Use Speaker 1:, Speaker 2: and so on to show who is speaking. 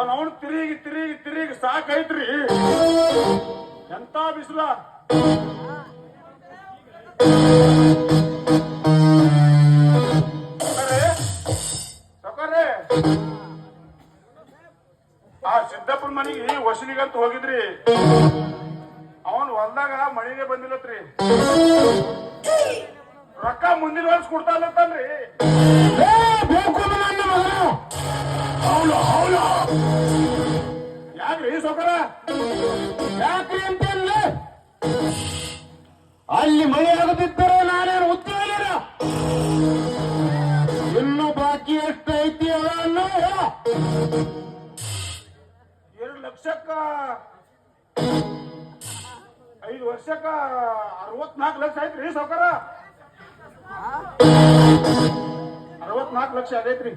Speaker 1: ಅವನು ತಿರುಗಿ ತಿರುಗಿ ತಿರುಗಿ ಸಾಕೈತ್ರಿ. ಎಂತ ಬಿಸಿಲ ಸೌಕರ್ಯ. ಆ ಸಿದ್ದಪ್ಪನ ಮನೆಗೆ ವಸೂಲಿಗಂತ ಹೋಗಿದ್ರಿ. ಅವನ್ ಹೊಲ್ದಾಗ ಮಳಿಗೆ ಬಂದಿಲ್ಲತ್ರಿ. ರೊಕ್ಕ ಮುಂದಿನ ವರ್ಷ ಕೊಡ್ತಾ ಇಲ್ಲತ್ತನ್ರಿ. ಯಾಕ್ರಿ ಸೌಕರ?
Speaker 2: ಯಾಕ್ರಿ ಅಂತ ಅಲ್ಲಿ ಮಳೆ ಆಗದಿದ್ದರೆ ನಾನೇನು ಉದ್ಯೋಗ ಇನ್ನು ಬಾಕಿ ಎಷ್ಟೈತಿ ಅನ್ನೋ
Speaker 1: 2 ಲಕ್ಷಕ್ಕ 5 ವರ್ಷಕ್ಕ 64 ಲಕ್ಷ ಐತ್ರಿ ಸೌಕರ. 64 ಲಕ್ಷ ಆಗೈತ್ರಿ.